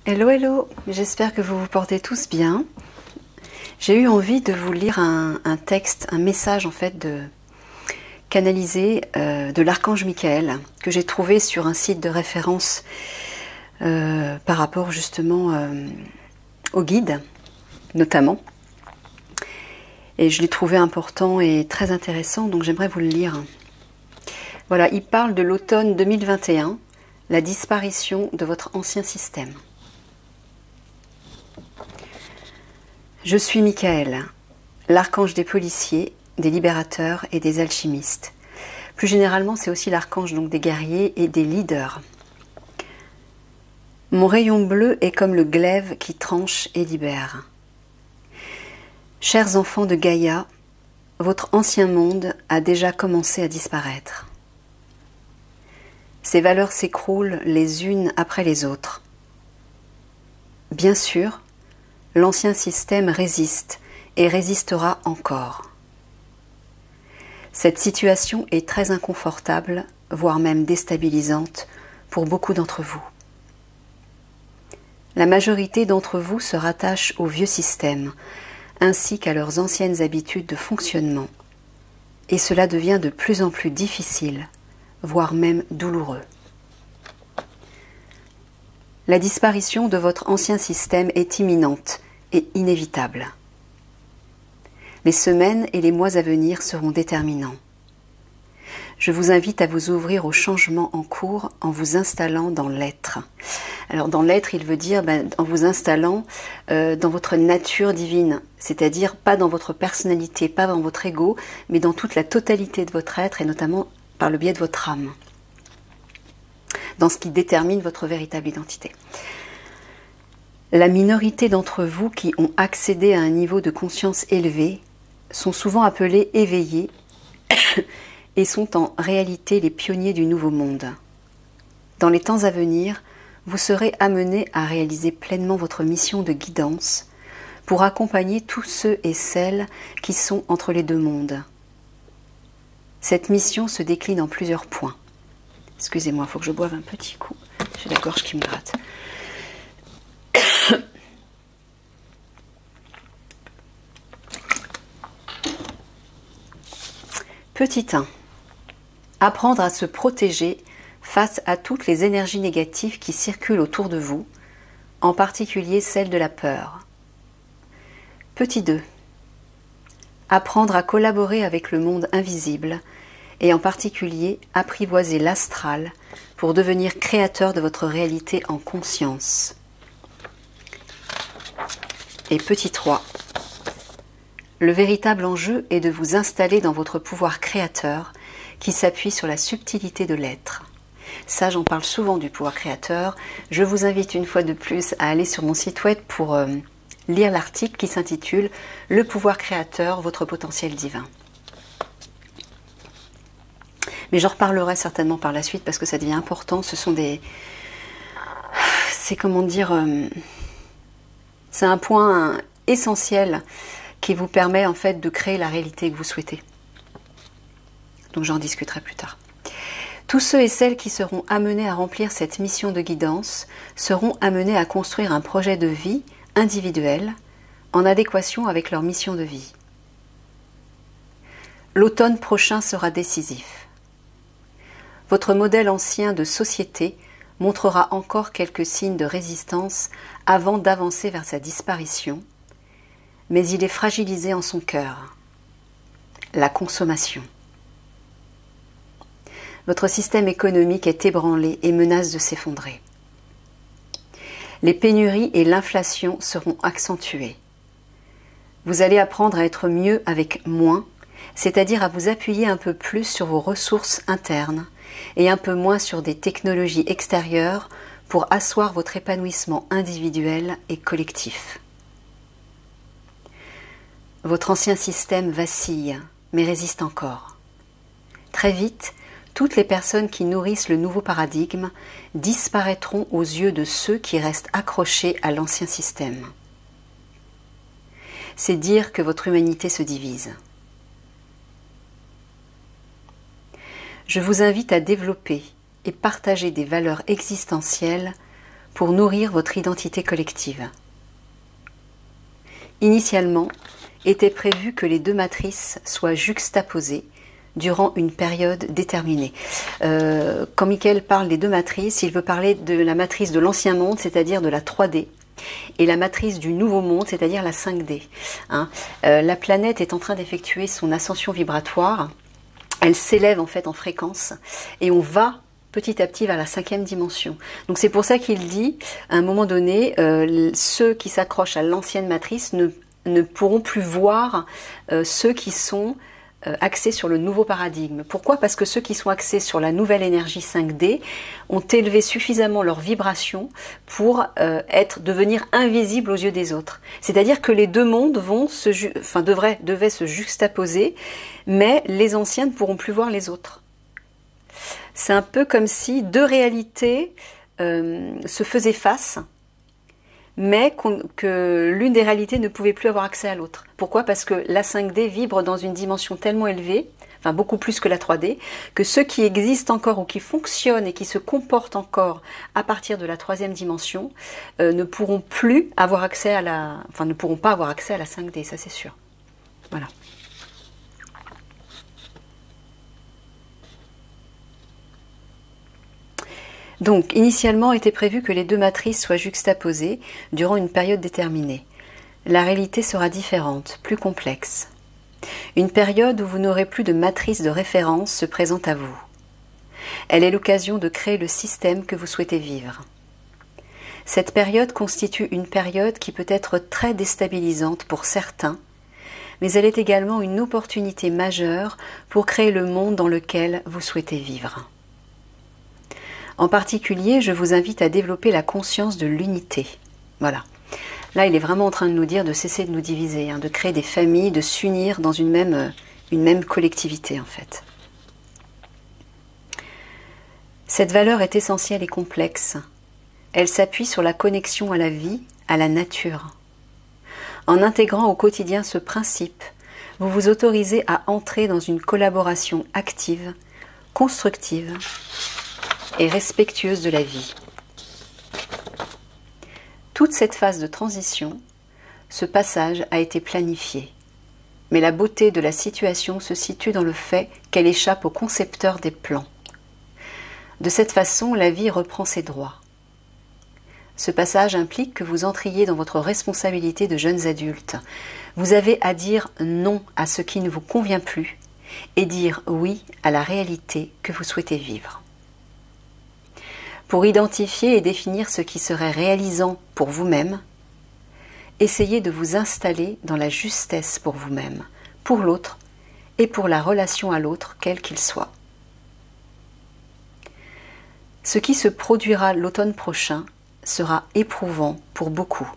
Hello, hello, j'espère que vous vous portez tous bien. J'ai eu envie de vous lire un texte, un message en fait canalisé de l'archange Michael que j'ai trouvé sur un site de référence par rapport justement au guide notamment. Et je l'ai trouvé important et très intéressant, donc j'aimerais vous le lire. Voilà, il parle de l'automne 2021, la disparition de votre ancien système. Je suis Michael, l'archange des policiers, des libérateurs et des alchimistes. Plus généralement, c'est aussi l'archange donc des guerriers et des leaders. Mon rayon bleu est comme le glaive qui tranche et libère. Chers enfants de Gaïa, votre ancien monde a déjà commencé à disparaître. Ces valeurs s'écroulent les unes après les autres. Bien sûr, l'ancien système résiste et résistera encore. Cette situation est très inconfortable, voire même déstabilisante pour beaucoup d'entre vous. La majorité d'entre vous se rattache au vieux système, ainsi qu'à leurs anciennes habitudes de fonctionnement, et cela devient de plus en plus difficile, voire même douloureux. La disparition de votre ancien système est imminente et inévitable. Les semaines et les mois à venir seront déterminants. Je vous invite à vous ouvrir au changement en cours en vous installant dans l'être. Alors dans l'être, il veut dire en vous installant dans votre nature divine, c'est-à-dire pas dans votre personnalité, pas dans votre ego, mais dans toute la totalité de votre être et notamment par le biais de votre âme, dans ce qui détermine votre véritable identité. La minorité d'entre vous qui ont accédé à un niveau de conscience élevé sont souvent appelés éveillés et sont en réalité les pionniers du nouveau monde. Dans les temps à venir, vous serez amenés à réaliser pleinement votre mission de guidance pour accompagner tous ceux et celles qui sont entre les deux mondes. Cette mission se décline en plusieurs points. Excusez-moi, il faut que je boive un petit coup. J'ai la gorge qui me gratte. Petit 1. Apprendre à se protéger face à toutes les énergies négatives qui circulent autour de vous, en particulier celle de la peur. Petit 2. Apprendre à collaborer avec le monde invisible et en particulier apprivoiser l'astral pour devenir créateur de votre réalité en conscience. Et petit 3. Le véritable enjeu est de vous installer dans votre pouvoir créateur qui s'appuie sur la subtilité de l'être. Ça, j'en parle souvent du pouvoir créateur. Je vous invite une fois de plus à aller sur mon site web pour lire l'article qui s'intitule « Le pouvoir créateur, votre potentiel divin ». Mais j'en reparlerai certainement par la suite parce que ça devient important. Ce sont des... C'est comment dire... C'est un point essentiel qui vous permet en fait de créer la réalité que vous souhaitez. Donc j'en discuterai plus tard. Tous ceux et celles qui seront amenés à remplir cette mission de guidance seront amenés à construire un projet de vie individuel en adéquation avec leur mission de vie. L'automne prochain sera décisif. Votre modèle ancien de société montrera encore quelques signes de résistance avant d'avancer vers sa disparition, mais il est fragilisé en son cœur. La consommation. Votre système économique est ébranlé et menace de s'effondrer. Les pénuries et l'inflation seront accentuées. Vous allez apprendre à être mieux avec moins, c'est-à-dire à vous appuyer un peu plus sur vos ressources internes et un peu moins sur des technologies extérieures pour asseoir votre épanouissement individuel et collectif. Votre ancien système vacille, mais résiste encore. Très vite, toutes les personnes qui nourrissent le nouveau paradigme disparaîtront aux yeux de ceux qui restent accrochés à l'ancien système. C'est dire que votre humanité se divise. Je vous invite à développer et partager des valeurs existentielles pour nourrir votre identité collective. Initialement, était prévu que les deux matrices soient juxtaposées durant une période déterminée. Quand Michael parle des deux matrices, il veut parler de la matrice de l'ancien monde, c'est-à-dire de la 3D, et la matrice du nouveau monde, c'est-à-dire la 5D. La planète est en train d'effectuer son ascension vibratoire, elle s'élève en fait en fréquence, et on va petit à petit vers la 5e dimension. Donc c'est pour ça qu'il dit, à un moment donné, ceux qui s'accrochent à l'ancienne matrice ne pourront plus voir ceux qui sont axés sur le nouveau paradigme. Pourquoi? Parce que ceux qui sont axés sur la nouvelle énergie 5D ont élevé suffisamment leur vibration pour devenir invisibles aux yeux des autres. C'est-à-dire que les deux mondes devaient se juxtaposer, mais les anciens ne pourront plus voir les autres. C'est un peu comme si deux réalités se faisaient face, mais que l'une des réalités ne pouvait plus avoir accès à l'autre. Pourquoi? Parce que la 5D vibre dans une dimension tellement élevée, enfin beaucoup plus que la 3D, que ceux qui existent encore ou qui fonctionnent et qui se comportent encore à partir de la 3e dimension ne pourront plus avoir accès ne pourront pas avoir accès à la 5D, ça c'est sûr. Voilà. Donc, initialement était prévu que les deux matrices soient juxtaposées durant une période déterminée. La réalité sera différente, plus complexe. Une période où vous n'aurez plus de matrice de référence se présente à vous. Elle est l'occasion de créer le système que vous souhaitez vivre. Cette période constitue une période qui peut être très déstabilisante pour certains, mais elle est également une opportunité majeure pour créer le monde dans lequel vous souhaitez vivre. En particulier, je vous invite à développer la conscience de l'unité. Voilà. Là, il est vraiment en train de nous dire de cesser de nous diviser, de créer des familles, de s'unir dans une même collectivité, en fait. Cette valeur est essentielle et complexe. Elle s'appuie sur la connexion à la vie, à la nature. En intégrant au quotidien ce principe, vous vous autorisez à entrer dans une collaboration active, constructive et respectueuse de la vie. Toute cette phase de transition, ce passage a été planifié. Mais la beauté de la situation se situe dans le fait qu'elle échappe au concepteur des plans. De cette façon, la vie reprend ses droits. Ce passage implique que vous entriez dans votre responsabilité de jeunes adultes. Vous avez à dire non à ce qui ne vous convient plus et dire oui à la réalité que vous souhaitez vivre. Pour identifier et définir ce qui serait réalisant pour vous-même, essayez de vous installer dans la justesse pour vous-même, pour l'autre et pour la relation à l'autre, quel qu'il soit. Ce qui se produira l'automne prochain sera éprouvant pour beaucoup,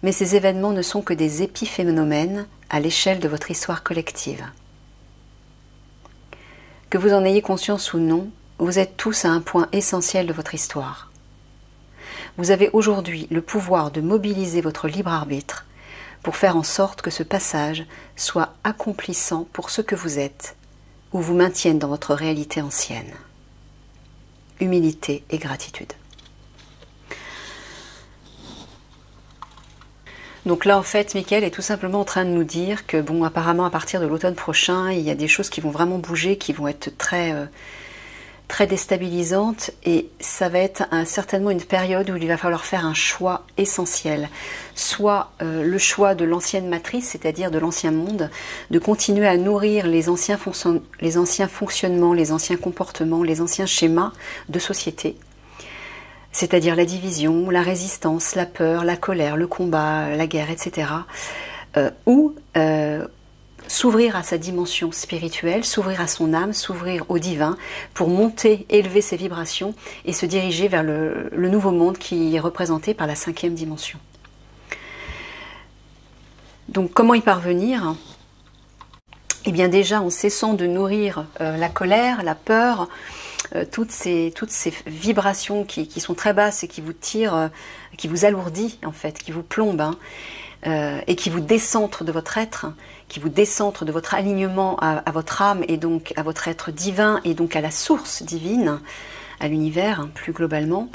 mais ces événements ne sont que des épiphénomènes à l'échelle de votre histoire collective. Que vous en ayez conscience ou non, vous êtes tous à un point essentiel de votre histoire. Vous avez aujourd'hui le pouvoir de mobiliser votre libre arbitre pour faire en sorte que ce passage soit accomplissant pour ce que vous êtes ou vous maintienne dans votre réalité ancienne. Humilité et gratitude. Donc là, en fait, Michael est tout simplement en train de nous dire que, bon, apparemment, à partir de l'automne prochain, il y a des choses qui vont vraiment bouger, qui vont être très déstabilisante, et ça va être certainement une période où il va falloir faire un choix essentiel. Soit le choix de l'ancienne matrice, c'est-à-dire de l'ancien monde, de continuer à nourrir les anciens fonctionnements, les anciens comportements, les anciens schémas de société, c'est-à-dire la division, la résistance, la peur, la colère, le combat, la guerre, etc. Ou s'ouvrir à sa dimension spirituelle, s'ouvrir à son âme, s'ouvrir au divin pour monter, élever ses vibrations et se diriger vers le nouveau monde qui est représenté par la 5e dimension. Donc comment y parvenir? Eh bien déjà en cessant de nourrir la colère, la peur, toutes ces vibrations qui sont très basses et qui vous tirent, qui vous alourdit en fait, qui vous plombent, et qui vous décentre de votre être, qui vous décentre de votre alignement à votre âme et donc à votre être divin et donc à la source divine, à l'univers plus globalement.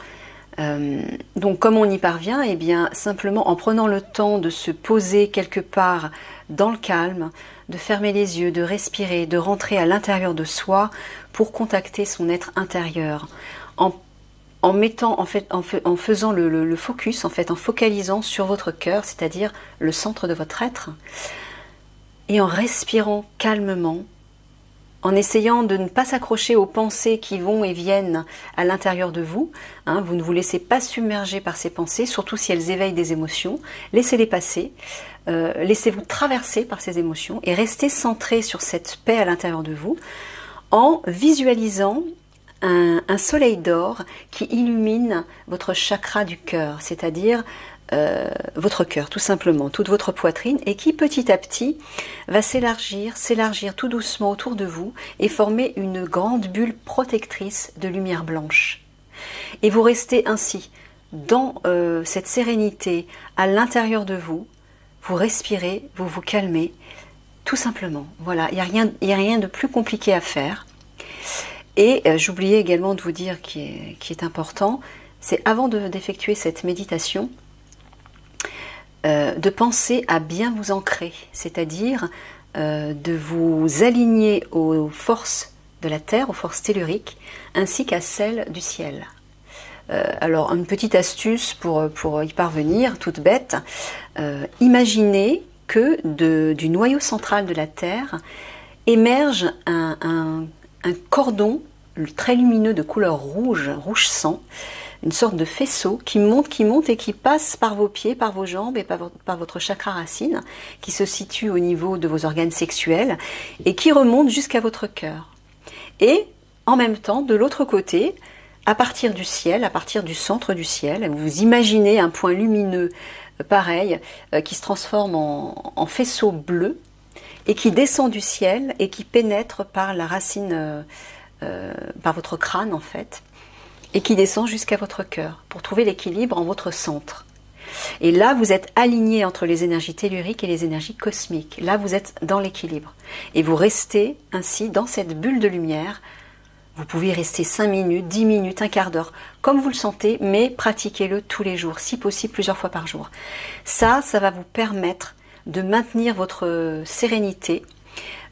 Donc comme on y parvient? Eh bien simplement en prenant le temps de se poser quelque part dans le calme, de fermer les yeux, de respirer, de rentrer à l'intérieur de soi pour contacter son être intérieur. En mettant, en faisant le focus, en focalisant sur votre cœur, c'est-à-dire le centre de votre être, et en respirant calmement, en essayant de ne pas s'accrocher aux pensées qui vont et viennent à l'intérieur de vous. Vous ne vous laissez pas submerger par ces pensées, surtout si elles éveillent des émotions. Laissez-les passer, laissez-vous traverser par ces émotions et restez centré sur cette paix à l'intérieur de vous en visualisant un soleil d'or qui illumine votre chakra du cœur, c'est-à-dire votre cœur tout simplement, toute votre poitrine, et qui petit à petit va s'élargir tout doucement autour de vous et former une grande bulle protectrice de lumière blanche. Et vous restez ainsi dans cette sérénité à l'intérieur de vous, vous respirez, vous vous calmez, tout simplement. Voilà, il n'y a rien de plus compliqué à faire. Et j'oubliais également de vous dire qui est important, c'est avant d'effectuer cette méditation, de penser à bien vous ancrer, c'est-à-dire de vous aligner aux forces de la Terre, aux forces telluriques, ainsi qu'à celles du ciel. Alors, une petite astuce pour y parvenir, toute bête, imaginez que du noyau central de la Terre émerge un cordon très lumineux de couleur rouge sang, une sorte de faisceau qui monte et qui passe par vos pieds, par vos jambes et par votre chakra racine, qui se situe au niveau de vos organes sexuels et qui remonte jusqu'à votre cœur. Et en même temps, de l'autre côté, à partir du ciel, à partir du centre du ciel, vous imaginez un point lumineux pareil qui se transforme en faisceau bleu et qui descend du ciel et qui pénètre par la racine, par votre crâne en fait, et qui descend jusqu'à votre cœur pour trouver l'équilibre en votre centre. Et là, vous êtes aligné entre les énergies telluriques et les énergies cosmiques. Là, vous êtes dans l'équilibre. Et vous restez ainsi dans cette bulle de lumière. Vous pouvez rester 5 minutes, 10 minutes, un quart d'heure, comme vous le sentez, mais pratiquez-le tous les jours, si possible plusieurs fois par jour. Ça va vous permettre de maintenir votre sérénité,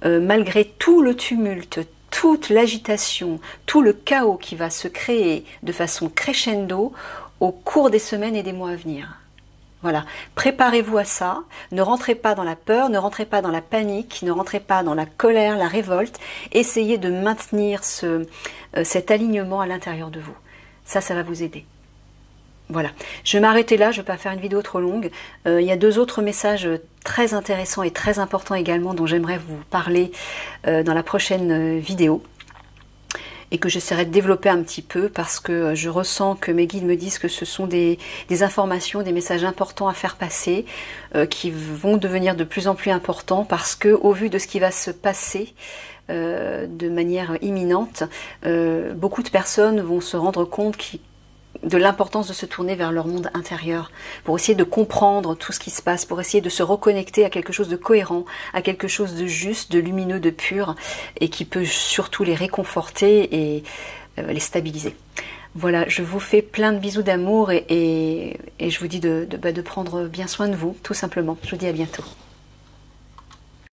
malgré tout le tumulte, toute l'agitation, tout le chaos qui va se créer de façon crescendo au cours des semaines et des mois à venir. Voilà, préparez-vous à ça, ne rentrez pas dans la peur, ne rentrez pas dans la panique, ne rentrez pas dans la colère, la révolte, essayez de maintenir cet alignement à l'intérieur de vous. Ça va vous aider. Voilà, je vais m'arrêter là, je ne vais pas faire une vidéo trop longue. Il y a 2 autres messages très intéressants et très importants également dont j'aimerais vous parler dans la prochaine vidéo et que j'essaierai de développer un petit peu parce que je ressens que mes guides me disent que ce sont des informations, des messages importants à faire passer qui vont devenir de plus en plus importants parce que au vu de ce qui va se passer de manière imminente, beaucoup de personnes vont se rendre compte de l'importance de se tourner vers leur monde intérieur, pour essayer de comprendre tout ce qui se passe, pour essayer de se reconnecter à quelque chose de cohérent, à quelque chose de juste, de lumineux, de pur, et qui peut surtout les réconforter et les stabiliser. Voilà, je vous fais plein de bisous d'amour et je vous dis de prendre bien soin de vous, tout simplement. Je vous dis à bientôt.